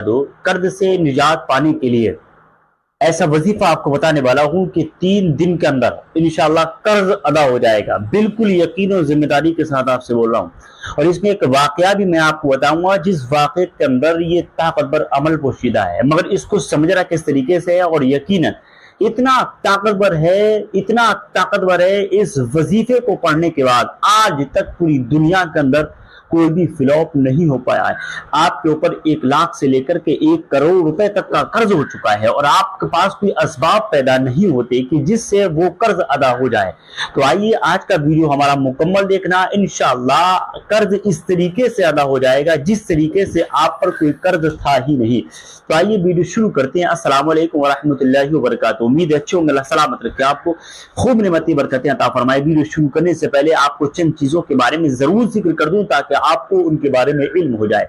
कर्ज से निजात पाने के लिए ऐसा वजीफा आपको बताने वाला हूं कि 3 दिन के अंदर इंशाअल्लाह कर्ज अदा हो जाएगा। बिल्कुल यकीन और जिम्मेदारी के साथ आपसे बोल रहा हूं। और इसमें एक वाकया भी मैं आपको बताऊंगा जिस वाकये के अंदर ये ताकतवर अमल पोशीदा है, मगर इसको समझना किस तरीके से है। और यकीनन इतना ताकतवर है इस वजीफे को पढ़ने के बाद आज तक पूरी दुनिया के अंदर कोई भी फ्लॉप नहीं हो पाया है। आपके ऊपर 1 लाख से लेकर के 1 करोड़ रुपए तक का कर्ज हो चुका है और आपके पास कोई असबाब पैदा नहीं होते कि जिससे वो कर्ज अदा हो जाए। तो आइए आज का वीडियो हमारा मुकम्मल देखना। इंशाअल्लाह कर्ज इस तरीके से अदा हो जाएगा जिस तरीके से आप पर कोई कर्ज था ही नहीं। तो आइए वीडियो शुरू करते हैं। अस्सलाम वालेकुम वरहमतुल्लाहि वबरकातुहू। उम्मीद है अच्छे होंगे, अल्लाह सलामत रखे, आपको खूब नेमती बरकतें अता फरमाए। वीडियो शुरू करने से पहले आपको चंद चीजों के बारे में जरूर जिक्र कर दूं ताकि आपको उनके बारे में इल्म हो जाए।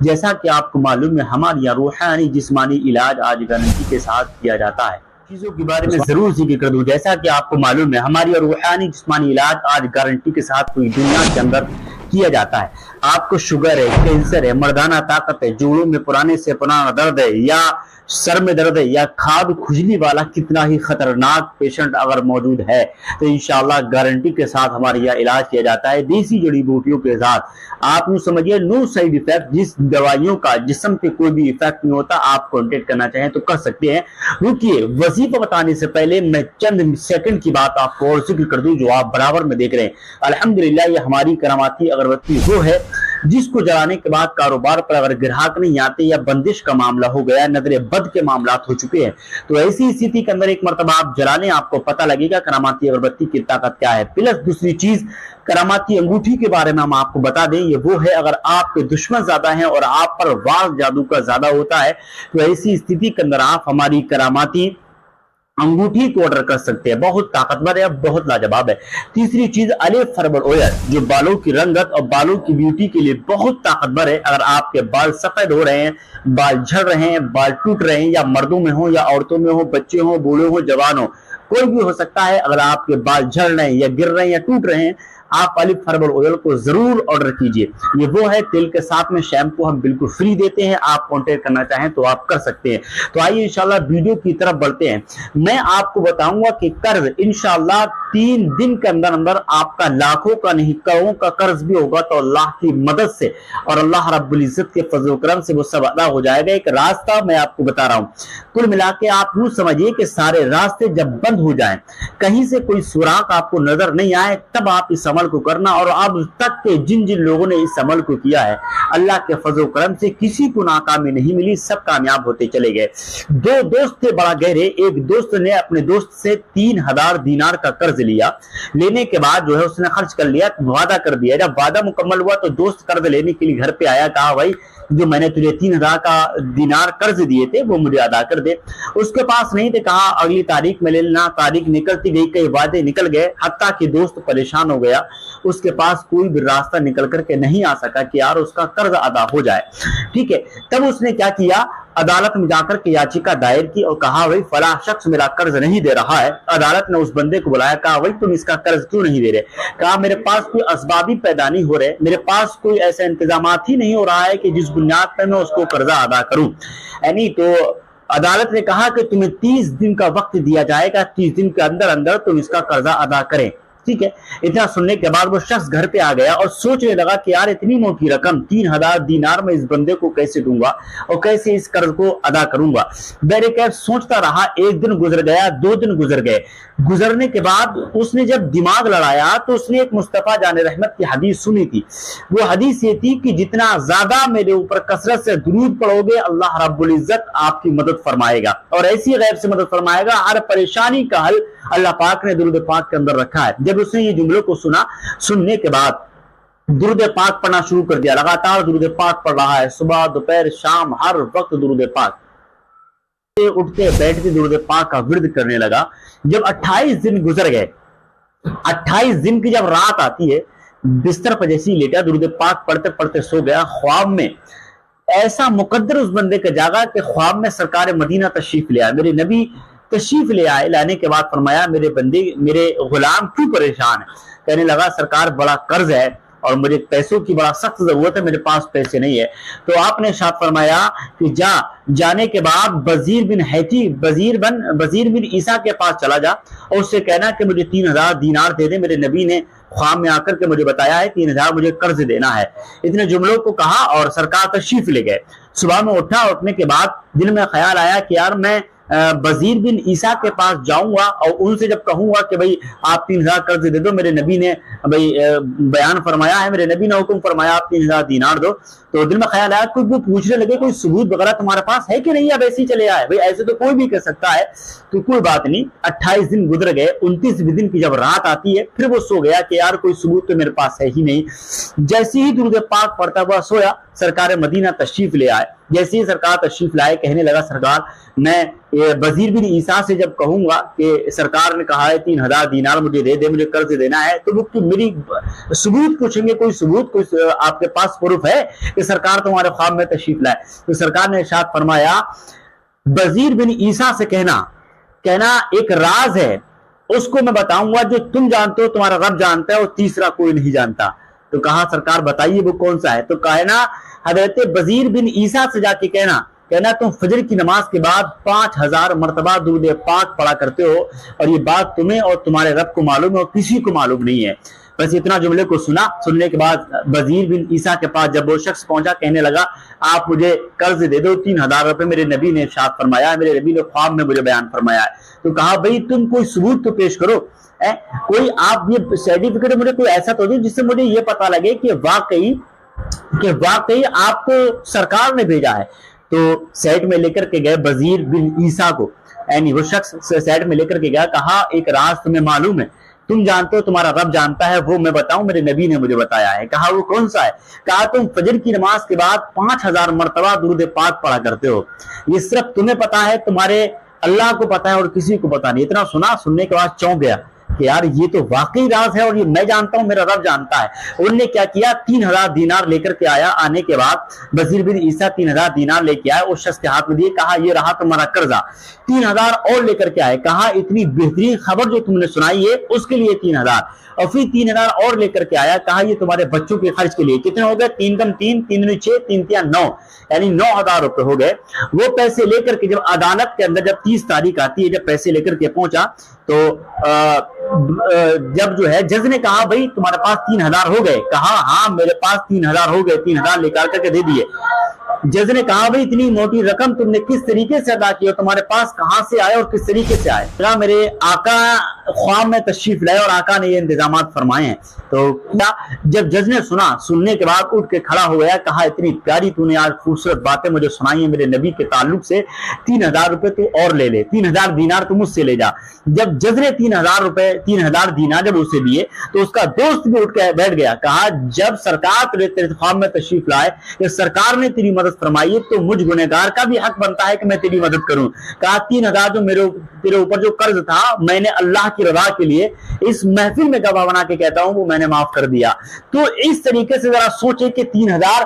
जैसा कि आपको मालूम है हमारे यहाँ रूहानी जिस्मानी इलाज आज गारंटी के साथ किया जाता है। चीजों के बारे में जरूर जिक्र कर दूं। जैसा कि आपको मालूम है हमारी रूहानी जिस्मानी इलाज आज गारंटी के साथ पूरी दुनिया के अंदर किया जाता है। आपको शुगर है, कैंसर है, मर्दाना ताकत है, जोड़ों में पुराने से पुराना दर्द है या सर में दर्द है या खाद खुजली वाला कितना ही खतरनाक पेशेंट अगर मौजूद है तो इंशाअल्लाह गारंटी के साथ हमारे यहाँ इलाज किया जाता है देसी जड़ी बूटियों के साथ। आप यूं समझिए नो साइड इफेक्ट, जिस दवाइयों का जिस्म पे कोई भी इफेक्ट नहीं होता। आप कांटेक्ट करना चाहें तो कर सकते हैं। रुकिए, वजीफा बताने से पहले मैं चंद सेकंड की बात आपको और जिक्र कर दूं जो आप बराबर में देख रहे हैं। अल्हम्दुलिल्लाह ये हमारी करामाती अगरबत्ती वो है जिसको जलाने के बाद कारोबार पर अगर ग्राहक नहीं आते या बंदिश का मामला हो गया, नजर बद के मामलात हो चुके हैं, तो ऐसी स्थिति के अंदर एक मरतबा आप जला लें, आपको पता लगेगा करामाती अगरबत्ती की ताकत क्या है। प्लस दूसरी चीज करामाती अंगूठी के बारे में हम आपको बता दें, ये वो है अगर आपके दुश्मन ज्यादा हैं और आप पर वार जादू का ज्यादा होता है तो ऐसी स्थिति के अंदर आप हमारी करामाती अंगूठी को ऑर्डर कर सकते हैं। बहुत ताकतवर है, बहुत लाजवाब है। तीसरी चीज अलिफ हर्बल ऑयल जो बालों की रंगत और बालों की ब्यूटी के लिए बहुत ताकतवर है। अगर आपके बाल सफेद हो रहे हैं, बाल झड़ रहे हैं, बाल टूट रहे हैं, या मर्दों में हो या औरतों में हो, बच्चे हो, बूढ़े हो, जवान हो, कोई भी हो सकता है, अगर आपके बाल झड़ रहे हैं या गिर रहे हैं या टूट रहे हैं, आप अलिफ हर्बल ऑयल को जरूर ऑर्डर कीजिए। ये वो है, तेल के साथ में शैम्पू हम बिल्कुल फ्री देते हैं। आप कांटेक्ट करना चाहें तो आप कर सकते हैं। तो आइए इंशाल्लाह वीडियो की तरफ बढ़ते हैं। मैं आपको बताऊंगा कि कर्ज इंशाल्लाह 3 दिन के अंदर अंदर आपका लाखों का नहीं करोड़ों का कर्ज भी होगा तो अल्लाह की मदद से और अल्लाह रब्बुल इज्जत के फजल करम से वो सब अदा हो जाएगा। एक रास्ता मैं आपको बता रहा हूं। कुल मिला के आप यूं समझिए कि सारे रास्ते जब बंद हो जाएं, कहीं से कोई सुराग आपको नजर नहीं आए, तब आप इस अमल को करना। और अब तक के जिन जिन लोगों ने इस अमल को किया है अल्लाह के फजल करम से किसी को नाकामी नहीं मिली, सब कामयाब होते चले गए। 2 दोस्त थे बड़ा गहरे। एक दोस्त ने अपने दोस्त से 3000 दीनार का कर्ज लिया। लेने के बाद जो है उसने खर्च कर लिया, वादा कर दिया। जब वादा मुकम्मल हुआ तो दोस्त कर्ज लेने के लिए घर पे आया, कहा भाई जो मैंने तुझे 3000 का दीनार कर्ज दिए थे वो मुझे अदा कर दे। उसके पास नहीं थे, कहा अगली तारीख में ले लेना। तारीख निकलती गई, कई वादे निकल गए, हत्ता कि दोस्त परेशान हो गया। उसके पास कोई भी रास्ता निकल करके नहीं आ सका कि यार उसका कर्ज अदा हो जाए। ठीक है, तब उसने क्या किया, अदालत में जाकर के याचिका दायर की और कहा भाई फला शख्स मेरा कर्ज नहीं दे रहा है। अदालत ने उस बंदे को बुलाया, कहा भाई तुम इसका कर्ज क्यों नहीं दे रहे? कहा मेरे पास कोई असबाबी पैदा नहीं हो रहे, मेरे पास कोई ऐसा इंतजाम ही नहीं हो रहा है कि जिस बुनियाद पर मैं उसको कर्जा अदा करूं। यानी तो अदालत ने कहा कि तुम्हें 30 दिन का वक्त दिया जाएगा, 30 दिन के अंदर अंदर तुम इसका कर्जा अदा करें। ठीक है, इतना सुनने के बाद वो शख्स घर पे आ गया और सोचने लगा कि यार इतनी मोटी रकम 3000 दीनार में इस बंदे को कैसे दूंगा और कैसे इस कर्ज को अदा करूंगा। बैरिकेड सोचता रहा। 1 दिन गुजर गया, 2 दिन गुजर गए। गुजरने के बाद उसने जब दिमाग लड़ाया तो उसने एक मुस्तफा जान रहमत की हदीस सुनी थी। वो हदीस ये थी कि जितना ज्यादा मेरे ऊपर कसरत से दुरूद पढ़ोगे अल्लाह रब्बुल इज्जत आपकी मदद फरमाएगा और ऐसी गैब से मदद फरमाएगा। हर परेशानी का हल अल्लाह पाक ने दुरूद पाक के अंदर रखा है। जब उसने ये जुमलों को सुना, सुनने के बाद दुरूद पाक पढ़ना शुरू कर दिया। लगातार दुरूद पाक पढ़ रहा है, सुबह दोपहर शाम हर वक्त दुरूद पाक, उठते बैठते दुरूद पाक का विर्द करने लगा। जब 28 दिन गुजर गए, 28 दिन की जब रात आती है, बिस्तर पर जैसे ही लेटा दुरूद पाक पढ़ते पढ़ते सो गया। ख्वाब में ऐसा मुकद्दर उस बंदे का जागा कि ख्वाब में सरकार मदीना तशरीफ ले आए, मेरे नबी तशरीफ ले आए। लाने के बाद फरमाया मेरे बंदे, मेरे गुलाम क्यों परेशान है? कहने लगा सरकार बड़ा कर्ज है اور مجھے پیسوں کی بڑا سخت ضرورت ہے, میرے پاس پیسے نہیں ہے. تو آپ نے ارشاد فرمایا کہ جانے کے بعد وزیر بن عیسیٰ کے پاس چلا جا اور اس سے کہنا کہ مجھے 3000 دینار دے دے, میرے نبی نے خواب میں آ کر کے مجھے بتایا ہے 3000 مجھے قرض دینا ہے. اتنے جملوں کو کہا اور سرکار تشریف لے گئے. صبح میں اٹھنے کے بعد دل میں خیال آیا کہ یار میں وزیر بن عیسیٰ کے پاس جاؤں گا اور ان سے جب کہوں گا کہ بھئی آپ 3000 قرض دے دو, میرے نبی نے بیان فرمایا ہے, میرے نبی نے حکم فرمایا آپ 3000 دینار دو. تو دل میں خیال آیا کوئی وہ پوچھنے لگے کوئی ثبوت وغیرہ تمہارے پاس ہے کہ نہیں, اب ایسے ہی چلے آئے, بھئی ایسے تو کوئی بھی کر سکتا ہے. تو کوئی بات نہیں, 28 دن گزر گئے, 29 دن کی جب رات آتی ہے پھر وہ سو گیا کہ یار کوئی ثبوت تو میرے پاس ہے ہی نہیں. جیسے ہی درود پاک پڑھتا ہوا سویا, سرکار مدینہ تشریف لے آئے. جیسے ہی سرکار تشریف لائے کہنے لگا سرکار میں وزیر بن عیسیٰ سے جب کہوں گا کہ سرکار نے کہا ہے 3000 دینار مجھے دے دے, مجھے قرض دینا ہے, تو وہ میری ثبوت پوچھیں گے, کوئی ثبوت کوئی آپ کے پاس پروف ہے کہ سرکار تمہارے خواب میں تشریف لائے. تو سرکار نے ارشاد فرمایا وزیر بن عیسیٰ سے کہنا ایک راز ہے, اس کو میں بتاؤں گا جو تم جانتے ہو, تمہارا رب جانتا ہے, اور تیسرا کوئی نہیں جانتا. تو کہا سرکار بتائیے وہ کون سا ہے. تو کہنا حضرت وزیر بن عیسیٰ سے جا کے کہنا تم فجر کی نماز کے بعد 5000 مرتبہ درود پاک پڑھا کرتے ہو, اور یہ بات تمہیں اور تمہارے رب کو معلوم ہے اور کسی کو معلوم نہیں ہے. بس اتنا جملے کو سننے کے بعد وزیر بن عیسیٰ کے پاس جب وہ شخص پہنچا, کہنے لگا آپ مجھے قرض دے دو 3000 روپے, میرے نبی نے ارشاد فرمایا, میرے نبی نے خواب میں مجھے بیان فرمایا ہے. تو کہا بھئی تم کوئی ثبوت تو پیش کرو, کوئی آپ یہ سرٹیفکیٹ مجھے کوئی ایسا تو دو جس سے مجھے یہ پتا لگے کہ واقعی آپ کو سرکار نے بھیجا ہے. تو سیٹ میں لے کر کے گئے وزیر بن عیسیٰ کو, یعنی وہ شخص سیٹ میں لے کر کے گیا, کہا ایک راز تمہیں معلوم ہے, تم جانتے ہو, تمہارا رب جانتا ہے, وہ میں بتاؤں, میرے نبی نے مجھے بتایا ہے. کہا وہ کون سا ہے. کہا تم فجر کی نماز کے بعد 5000 مرتبہ درود پاک پڑھا کرتے ہو, یہ صرف تمہیں پتا ہے, تمہارے اللہ کو پتا ہے اور کسی کو پتا نہیں. اتنا سننے کے بعد چونک گیا کہ یار یہ تو واقعی راز ہے اور یہ میں جانتا ہوں, میرا رب جانتا ہے. انہوں نے کیا کیا 3000 دینار لے کر کے آیا. آنے کے بعد وزیر بن عیسیٰ 3000 دینار لے کے آئے, اس شخص کے ہاتھ میں دیے, کہا یہ رہا تمہارا قرضہ. 3000 اور لے کر کے آئے, کہا اتنی بہترین خبر جو تم نے سنائی ہے اس کے لیے 3000, اور پھر 3000 اور لے کر کے آیا, کہا یہ تمہارے بچوں کے خرچ کے لیے. کتنے ہو گئے, 3 کم 3 3 6 3 3 9, یعنی 9000 روپے ہو گئے. وہ پیسے لے کر کے جب عدالت کے اندر جب 30 تاریخ آتی ہے, جب پیسے لے کر کے پہنچا تو جب جو ہے جج نے کہا بھئی تمہارے پاس 3000 ہو گئے. کہا ہاں میرے پاس 3000 ہو گئے, 3000 لے کر کے دے دیے. جج نے کہا بھئی اتنی موٹی رقم تم نے کس طریقے سے ادا کی, اور تمہارے پاس کہاں سے آئے اور کس طریقے سے آئے. میرے آقا خواب میں تشریف لائے اور آقا نے یہ انتظامات فرمائے ہیں. تو جب جج نے سننے کے بعد اٹھ کے کھڑا ہو گیا, کہا اتنی پیاری تو نے آج خوبصورت باتیں مجھے سنائی ہیں میرے نبی کے تعلق سے, 3000 روپے تو اور لے لے, 3000 دینار تو مجھ سے لے جا. جب جج نے 3000 دینار جب اسے دیے تو اس کا دوست بھی اٹھ کے بیٹھ گیا. کہا جب سرکار تیرے خواب میں تشریف لائے کہ سرکار نے تیری مدد فرمائی, تو مجھ گنہگار کا بھی حق بنتا ہے کہ میں تیری مدد کروں. کہا 3000 جو تیرے اوپر جو قرض تھا, میں نے اللہ کی رضا کے لیے اس محفل میں گواہ بنا کے کہتا ہوں وہ میں نے معاف کر دیا. تو اس طریقے سے ذرا سوچے کہ 3000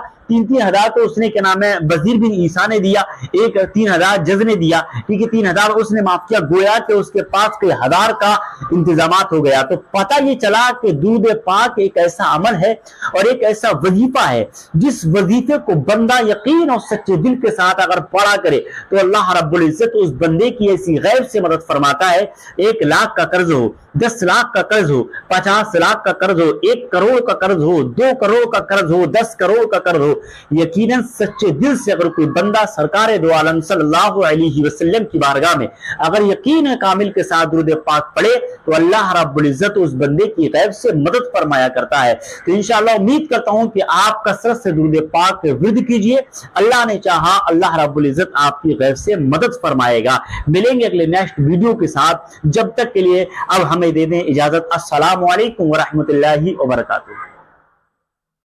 تو اس نے کیا نام ہے وزیر بن عیسیٰ نے دیا, ایک 3000 جج نے دیا, ٹھیک ہے 3000 اس نے معاف کیا, گویا کہ اس کے پاس کئی ہزار کا انتظامات ہو گیا. تو پتہ یہ چلا کہ درود پاک ایک ایسا عمل ہے اور ایک ایسا وظیفہ ہے جس وظیفے کو بندہ یقین اور سچے دل کے ساتھ اگر پڑھا کرے تو اللہ رب العزت اس بندے کی ایسی غیب سے مدد فرماتا ہے. 1 لاکھ کا قرض ہو, 10 لاکھ کا قرض ہو, 50 لاکھ کا قرض ہو, 1 کروڑ کا قرض ہو, 2 کروڑ کا قرض ہو, 10 کروڑ کا قرض ہو, یقیناً سچے دل سے اگر کوئی بندہ سرکار دو عالم صلی اللہ علیہ وسلم کی بارگاہ میں اگر یقین کامل کے ساتھ درود پاک پڑھے تو اللہ رب العزت اس بندے کی غیب سے مدد فرمایا کرتا ہے. تو انشاءاللہ امید کرتا ہوں کہ آپ کثرت سے درود پاک ورد کیجئے, اللہ نے چاہا اللہ رب العزت آپ کی غیب سے مدد فرمائے گا. ملیں گے اگلے نیکسٹ ویڈیو کے ساتھ, جب تک کے لیے اب ہمیں دے دیں اجازت. السلام علیکم ورحمۃ اللہ وبرکاتہ.